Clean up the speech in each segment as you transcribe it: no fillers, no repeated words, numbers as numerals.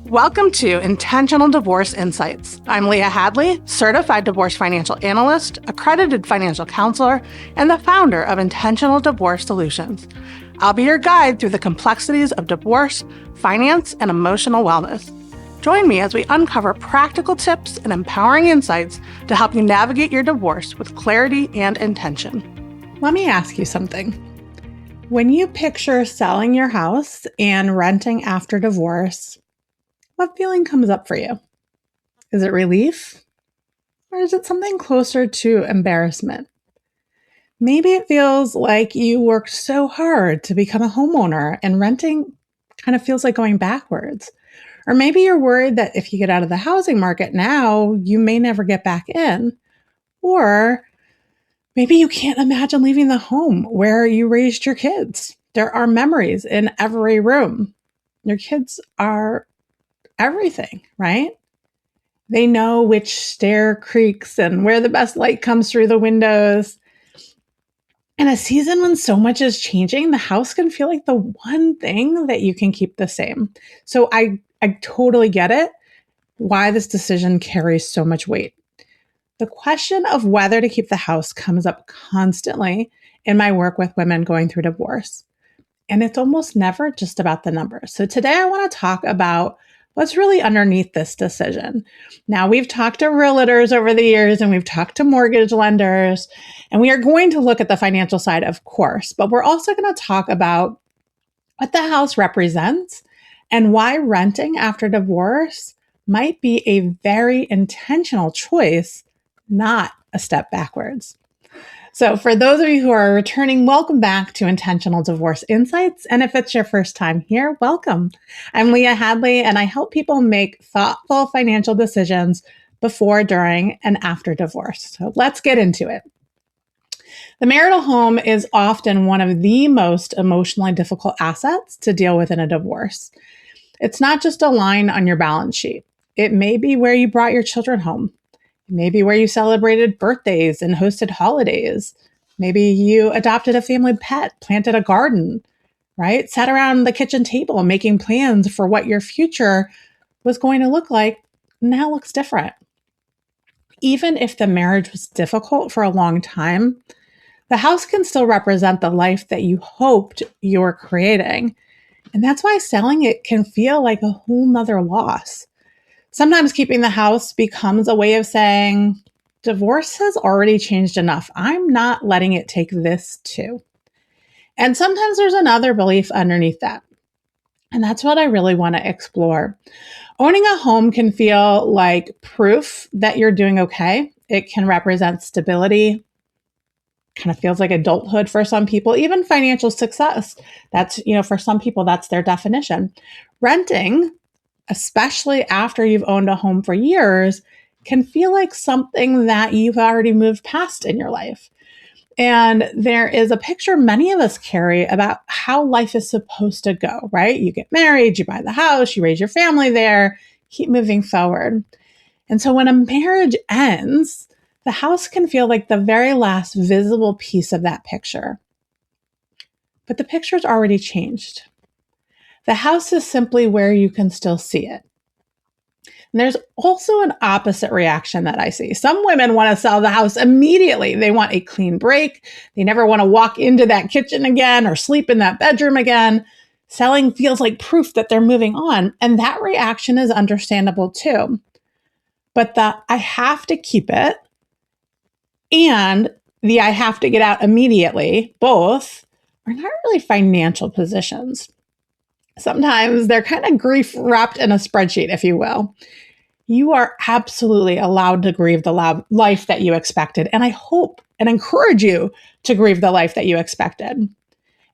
Welcome to Intentional Divorce Insights. I'm Leah Hadley, certified divorce financial analyst, accredited financial counselor, and the founder of Intentional Divorce Solutions. I'll be your guide through the complexities of divorce, finance, and emotional wellness. Join me as we uncover practical tips and empowering insights to help you navigate your divorce with clarity and intention. Let me ask you something. When you picture selling your house and renting after divorce, what feeling comes up for you? Is it relief? Or is it something closer to embarrassment? Maybe it feels like you worked so hard to become a homeowner and renting kind of feels like going backwards. Or maybe you're worried that if you get out of the housing market now, you may never get back in. Or maybe you can't imagine leaving the home where you raised your kids. There are memories in every room. Your kids are everything, right? They know which stair creaks and where the best light comes through the windows. In a season when so much is changing, the house can feel like the one thing that you can keep the same. So I totally get it, why this decision carries so much weight. The question of whether to keep the house comes up constantly in my work with women going through divorce. And it's almost never just about the numbers. So today I want to talk about what's really underneath this decision. Now, we've talked to realtors over the years and we've talked to mortgage lenders, and we are going to look at the financial side, of course, but we're also going to talk about what the house represents and why renting after divorce might be a very intentional choice, not a step backwards. So for those of you who are returning, welcome back to Intentional Divorce Insights. And if it's your first time here, welcome. I'm Leah Hadley, and I help people make thoughtful financial decisions before, during, and after divorce. So let's get into it. The marital home is often one of the most emotionally difficult assets to deal with in a divorce. It's not just a line on your balance sheet. It may be where you brought your children home. Maybe where you celebrated birthdays and hosted holidays. Maybe you adopted a family pet, planted a garden, right? Sat around the kitchen table making plans for what your future was going to look like. Now looks different. Even if the marriage was difficult for a long time, the house can still represent the life that you hoped you were creating. And that's why selling it can feel like a whole nother loss. Sometimes keeping the house becomes a way of saying, divorce has already changed enough. I'm not letting it take this too. And sometimes there's another belief underneath that. And that's what I really want to explore. Owning a home can feel like proof that you're doing okay. It can represent stability. Kind of feels like adulthood for some people, even financial success. That's, for some people, that's their definition. Renting, especially after you've owned a home for years, can feel like something that you've already moved past in your life. And there is a picture many of us carry about how life is supposed to go, right? You get married, you buy the house, you raise your family there, keep moving forward. And so when a marriage ends, the house can feel like the very last visible piece of that picture. But the picture's already changed. The house is simply where you can still see it. And there's also an opposite reaction that I see. Some women want to sell the house immediately. They want a clean break. They never want to walk into that kitchen again or sleep in that bedroom again. Selling feels like proof that they're moving on. And that reaction is understandable too. But the I have to keep it and the I have to get out immediately, both are not really financial positions. Sometimes they're kind of grief wrapped in a spreadsheet, if you will. You are absolutely allowed to grieve the life that you expected. And I hope and encourage you to grieve the life that you expected.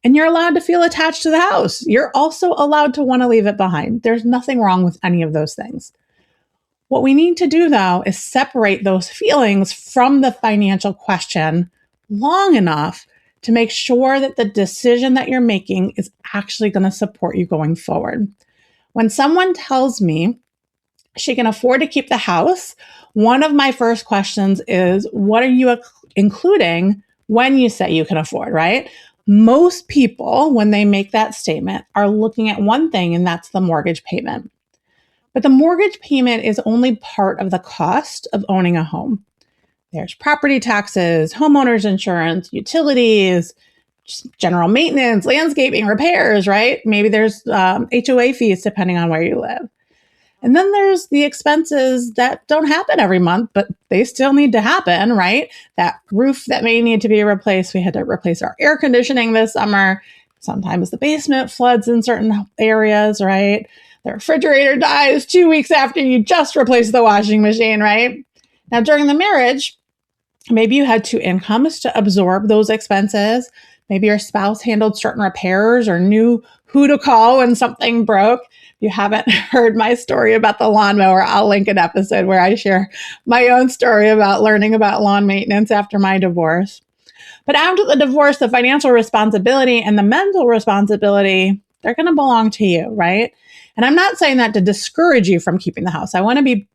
And you're allowed to feel attached to the house. You're also allowed to want to leave it behind. There's nothing wrong with any of those things. What we need to do, though, is separate those feelings from the financial question long enough to make sure that the decision that you're making is actually going to support you going forward. When someone tells me she can afford to keep the house, one of my first questions is, what are you including when you say you can afford, right? Most people, when they make that statement, are looking at one thing, and that's the mortgage payment. But the mortgage payment is only part of the cost of owning a home. There's property taxes, homeowners insurance, utilities, general maintenance, landscaping, repairs, right? Maybe there's HOA fees depending on where you live. And then there's the expenses that don't happen every month, but they still need to happen, right? That roof that may need to be replaced. We had to replace our air conditioning this summer. Sometimes the basement floods in certain areas, right? The refrigerator dies 2 weeks after you just replaced the washing machine, right? Now, during the marriage, maybe you had two incomes to absorb those expenses. Maybe your spouse handled certain repairs or knew who to call when something broke. If you haven't heard my story about the lawnmower, I'll link an episode where I share my own story about learning about lawn maintenance after my divorce. But after the divorce, the financial responsibility and the mental responsibility, they're going to belong to you, right? And I'm not saying that to discourage you from keeping the house. I want to be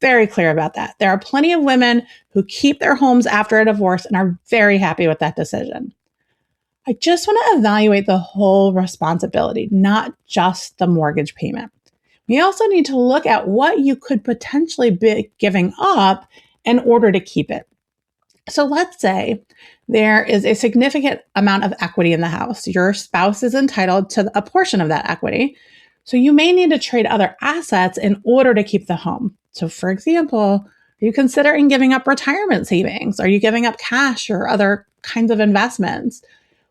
very clear about that. There are plenty of women who keep their homes after a divorce and are very happy with that decision. I just want to evaluate the whole responsibility, not just the mortgage payment. We also need to look at what you could potentially be giving up in order to keep it. So let's say there is a significant amount of equity in the house. Your spouse is entitled to a portion of that equity. So you may need to trade other assets in order to keep the home. So for example, are you considering giving up retirement savings? Are you giving up cash or other kinds of investments?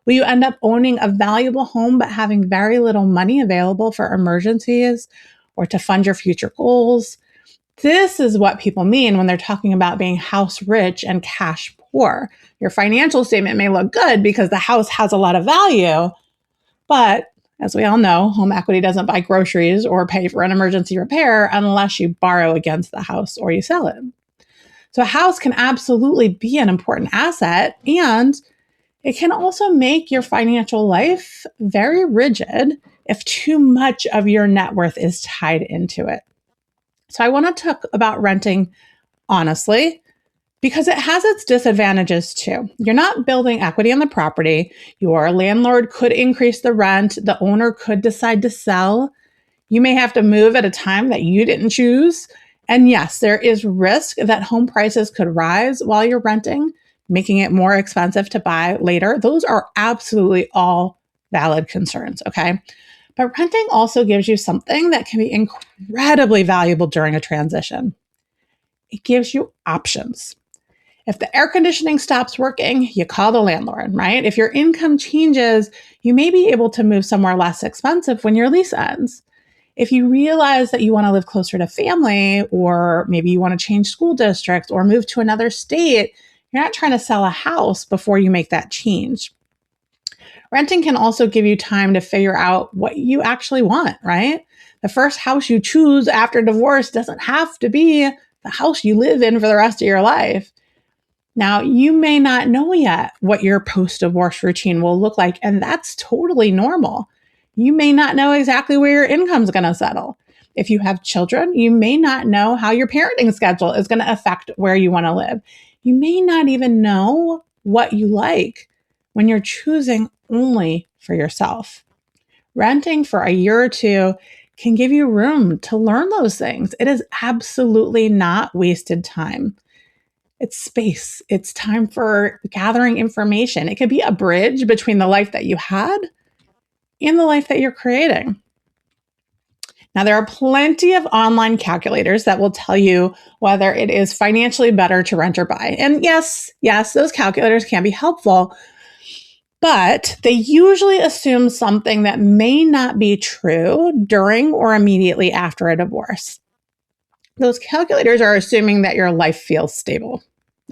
Will you end up owning a valuable home but having very little money available for emergencies or to fund your future goals? This is what people mean when they're talking about being house rich and cash poor. Your financial statement may look good because the house has a lot of value, but as we all know, home equity doesn't buy groceries or pay for an emergency repair unless you borrow against the house or you sell it. So a house can absolutely be an important asset, and it can also make your financial life very rigid if too much of your net worth is tied into it. So I want to talk about renting honestly, because it has its disadvantages too. You're not building equity on the property. Your landlord could increase the rent. The owner could decide to sell. You may have to move at a time that you didn't choose. And yes, there is risk that home prices could rise while you're renting, making it more expensive to buy later. Those are absolutely all valid concerns, okay? But renting also gives you something that can be incredibly valuable during a transition. It gives you options. If the air conditioning stops working, you call the landlord, right? If your income changes, you may be able to move somewhere less expensive when your lease ends. If you realize that you want to live closer to family, or maybe you want to change school districts or move to another state, you're not trying to sell a house before you make that change. Renting can also give you time to figure out what you actually want, right? The first house you choose after divorce doesn't have to be the house you live in for the rest of your life. Now, you may not know yet what your post-divorce routine will look like, and that's totally normal. You may not know exactly where your income's going to settle. If you have children, you may not know how your parenting schedule is going to affect where you want to live. You may not even know what you like when you're choosing only for yourself. Renting for a year or two can give you room to learn those things. It is absolutely not wasted time. It's space. It's time for gathering information. It could be a bridge between the life that you had and the life that you're creating. Now, there are plenty of online calculators that will tell you whether it is financially better to rent or buy. And yes, those calculators can be helpful, but they usually assume something that may not be true during or immediately after a divorce. Those calculators are assuming that your life feels stable,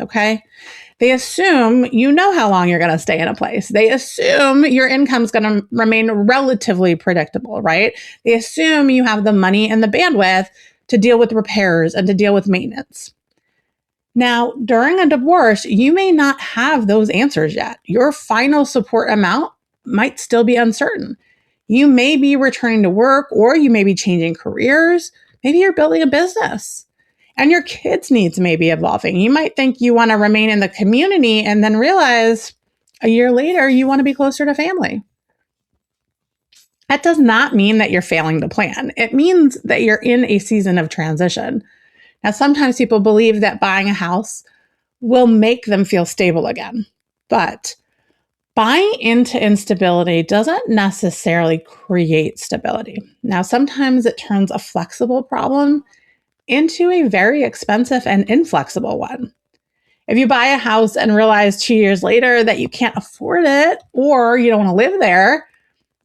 okay? They assume you know how long you're going to stay in a place. They assume your income's going to remain relatively predictable, right? They assume you have the money and the bandwidth to deal with repairs and to deal with maintenance. Now, during a divorce, you may not have those answers yet. Your final support amount might still be uncertain. You may be returning to work, or you may be changing careers. Maybe you're building a business, and your kids' needs may be evolving. You might think you want to remain in the community and then realize a year later you want to be closer to family. That does not mean that you're failing to plan. It means that you're in a season of transition. Now, sometimes people believe that buying a house will make them feel stable again, but buying into instability doesn't necessarily create stability. Now, sometimes it turns a flexible problem into a very expensive and inflexible one. If you buy a house and realize 2 years later that you can't afford it or you don't want to live there,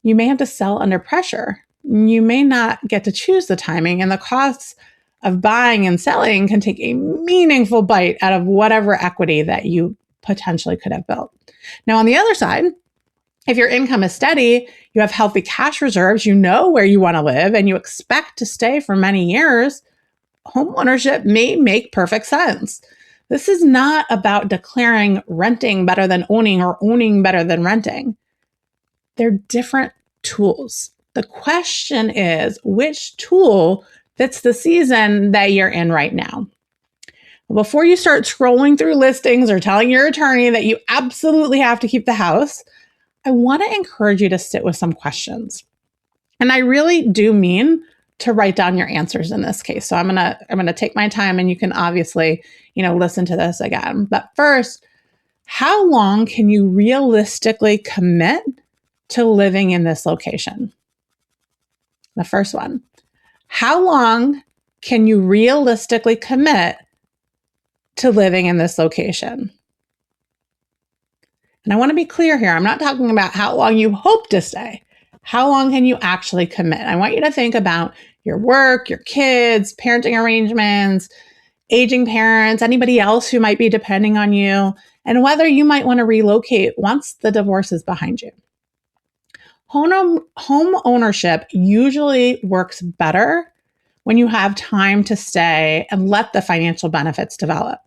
you may have to sell under pressure. You may not get to choose the timing, and the costs of buying and selling can take a meaningful bite out of whatever equity that you potentially could have built. Now, on the other side, if your income is steady, you have healthy cash reserves, you know where you want to live, and you expect to stay for many years, homeownership may make perfect sense. This is not about declaring renting better than owning or owning better than renting. They're different tools. The question is, which tool fits the season that you're in right now? Before you start scrolling through listings or telling your attorney that you absolutely have to keep the house, I want to encourage you to sit with some questions. And I really do mean to write down your answers in this case. So I'm gonna take my time, and you can obviously, listen to this again. But first, how long can you realistically commit to living in this location? The first one, how long can you realistically commit to living in this location? And I want to be clear here. I'm not talking about how long you hope to stay. How long can you actually commit? I want you to think about your work, your kids, parenting arrangements, aging parents, anybody else who might be depending on you, and whether you might want to relocate once the divorce is behind you. Home ownership usually works better when you have time to stay and let the financial benefits develop.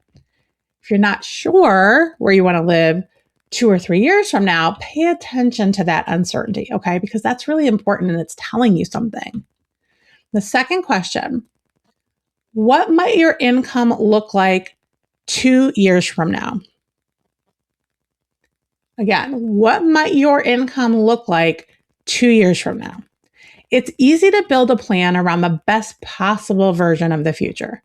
If you're not sure where you want to live 2 or 3 years from now, pay attention to that uncertainty, okay? Because that's really important and it's telling you something. The second question, what might your income look like 2 years from now? Again, what might your income look like 2 years from now? It's easy to build a plan around the best possible version of the future.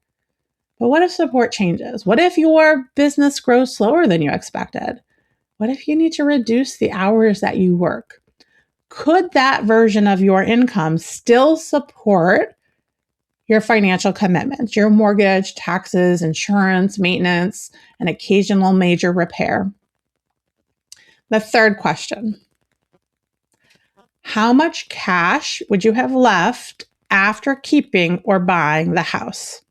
But what if support changes? What if your business grows slower than you expected? What if you need to reduce the hours that you work? Could that version of your income still support your financial commitments, your mortgage, taxes, insurance, maintenance, and occasional major repair? The third question, how much cash would you have left after keeping or buying the house?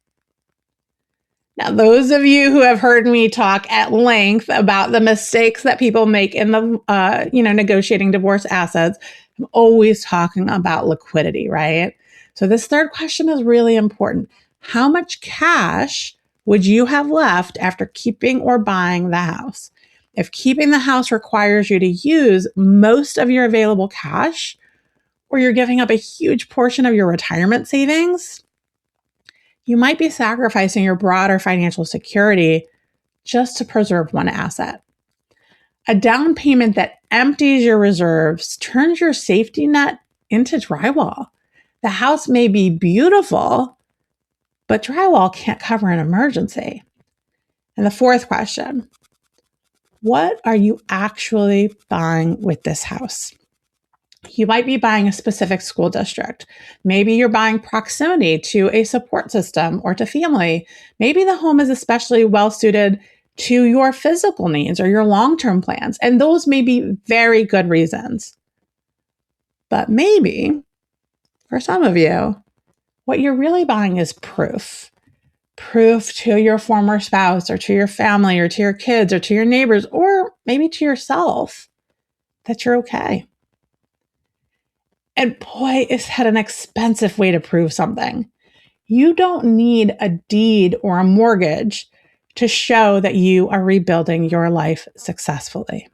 Now, those of you who have heard me talk at length about the mistakes that people make in the, negotiating divorce assets, I'm always talking about liquidity, right? So this third question is really important. How much cash would you have left after keeping or buying the house? If keeping the house requires you to use most of your available cash, or you're giving up a huge portion of your retirement savings, you might be sacrificing your broader financial security just to preserve one asset. A down payment that empties your reserves turns your safety net into drywall. The house may be beautiful, but drywall can't cover an emergency. And the fourth question, what are you actually buying with this house? You might be buying a specific school district. Maybe you're buying proximity to a support system or to family. Maybe the home is especially well suited to your physical needs or your long-term plans. And those may be very good reasons. But maybe, for some of you, what you're really buying is proof. Proof to your former spouse or to your family or to your kids or to your neighbors or maybe to yourself that you're okay. And boy, is that an expensive way to prove something. You don't need a deed or a mortgage to show that you are rebuilding your life successfully.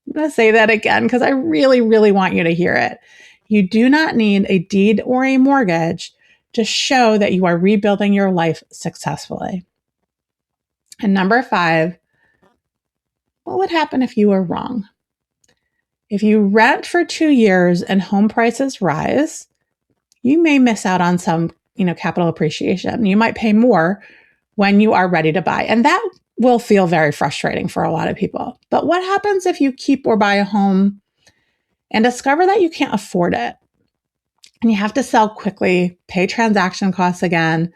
I'm going to say that again because I really, really want you to hear it. You do not need a deed or a mortgage to show that you are rebuilding your life successfully. And number 5, what would happen if you were wrong? If you rent for 2 years and home prices rise, you may miss out on some, capital appreciation. You might pay more when you are ready to buy. And that will feel very frustrating for a lot of people. But what happens if you keep or buy a home and discover that you can't afford it? And you have to sell quickly, pay transaction costs again,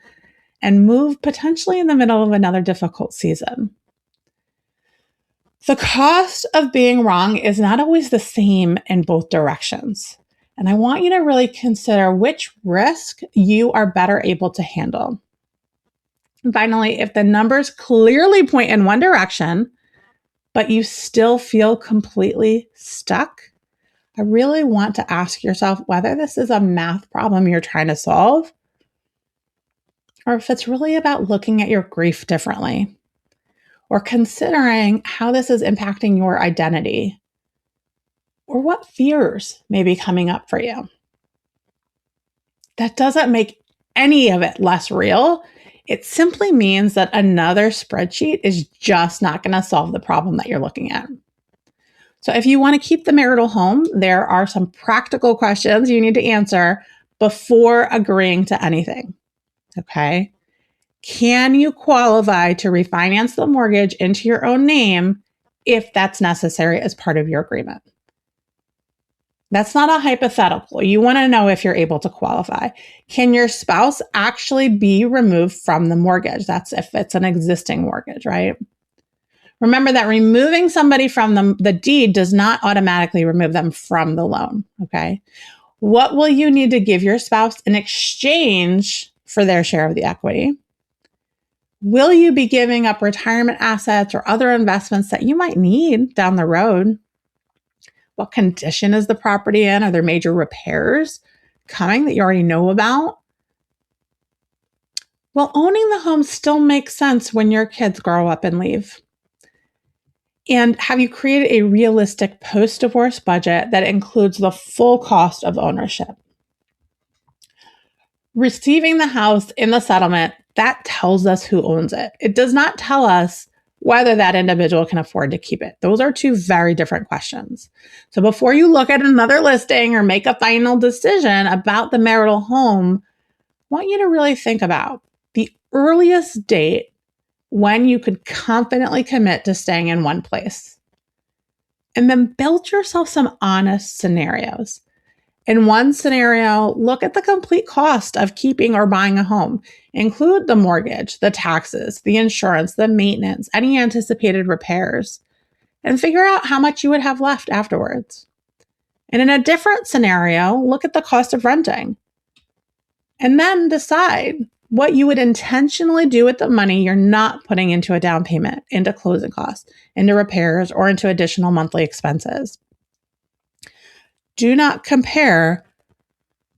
and move potentially in the middle of another difficult season. The cost of being wrong is not always the same in both directions. And I want you to really consider which risk you are better able to handle. And finally, if the numbers clearly point in one direction, but you still feel completely stuck, I really want to ask yourself whether this is a math problem you're trying to solve, or if it's really about looking at your grief differently, or considering how this is impacting your identity, or what fears may be coming up for you. That doesn't make any of it less real. It simply means that another spreadsheet is just not going to solve the problem that you're looking at. So if you want to keep the marital home, there are some practical questions you need to answer before agreeing to anything. Okay? Can you qualify to refinance the mortgage into your own name if that's necessary as part of your agreement? That's not a hypothetical. You want to know if you're able to qualify. Can your spouse actually be removed from the mortgage? That's if it's an existing mortgage, right? Remember that removing somebody from the deed does not automatically remove them from the loan, okay? What will you need to give your spouse in exchange for their share of the equity? Will you be giving up retirement assets or other investments that you might need down the road? What condition is the property in? Are there major repairs coming that you already know about? Well, owning the home still makes sense when your kids grow up and leave. And have you created a realistic post-divorce budget that includes the full cost of ownership? Receiving the house in the settlement, that tells us who owns it. It does not tell us whether that individual can afford to keep it. Those are two very different questions. So before you look at another listing or make a final decision about the marital home, I want you to really think about the earliest date when you could confidently commit to staying in one place. And then build yourself some honest scenarios. In one scenario, look at the complete cost of keeping or buying a home. Include the mortgage, the taxes, the insurance, the maintenance, any anticipated repairs, and figure out how much you would have left afterwards. And in a different scenario, look at the cost of renting. And then decide what you would intentionally do with the money you're not putting into a down payment, into closing costs, into repairs, or into additional monthly expenses. Do not compare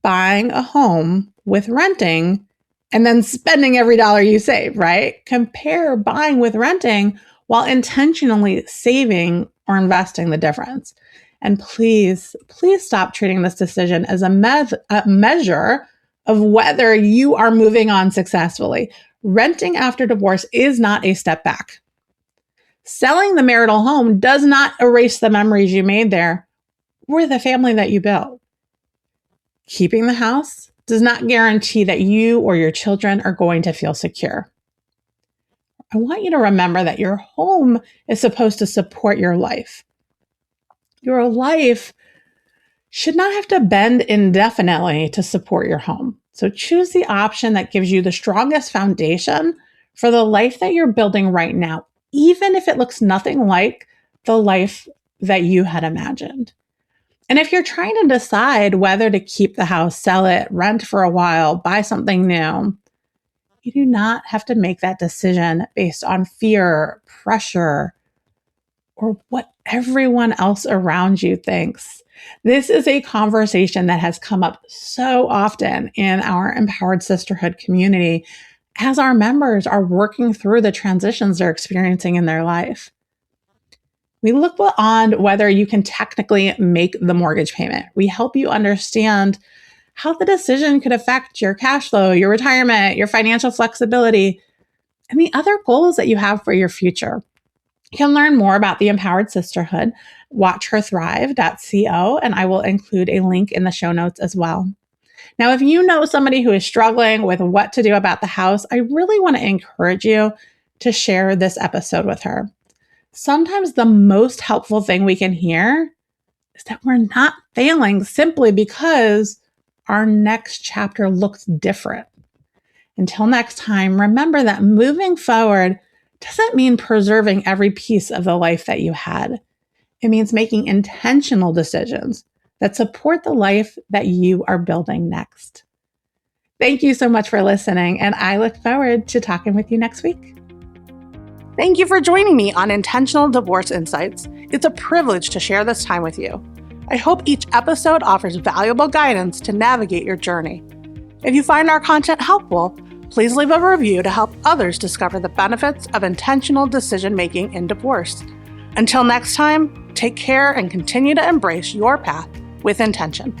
buying a home with renting and then spending every dollar you save, right? Compare buying with renting while intentionally saving or investing the difference. And please stop treating this decision as a measure of whether you are moving on successfully. Renting after divorce is not a step back. Selling the marital home does not erase the memories you made there or the family that you built. Keeping the house does not guarantee that you or your children are going to feel secure. I want you to remember that your home is supposed to support your life. Your life should not have to bend indefinitely to support your home. So choose the option that gives you the strongest foundation for the life that you're building right now, even if it looks nothing like the life that you had imagined. And if you're trying to decide whether to keep the house, sell it, rent for a while, buy something new, you do not have to make that decision based on fear, pressure, or what everyone else around you thinks. This is a conversation that has come up so often in our Empowered Sisterhood community as our members are working through the transitions they're experiencing in their life. We look beyond whether you can technically make the mortgage payment. We help you understand how the decision could affect your cash flow, your retirement, your financial flexibility, and the other goals that you have for your future. You can learn more about the Empowered Sisterhood, watchherthrive.co, and I will include a link in the show notes as well. Now, if you know somebody who is struggling with what to do about the house, I really want to encourage you to share this episode with her. Sometimes the most helpful thing we can hear is that we're not failing simply because our next chapter looks different. Until next time, remember that moving forward doesn't mean preserving every piece of the life that you had. It means making intentional decisions that support the life that you are building next. Thank you so much for listening, and I look forward to talking with you next week. Thank you for joining me on Intentional Divorce Insights. It's a privilege to share this time with you. I hope each episode offers valuable guidance to navigate your journey. If you find our content helpful, please leave a review to help others discover the benefits of intentional decision-making in divorce. Until next time, take care and continue to embrace your path with intention.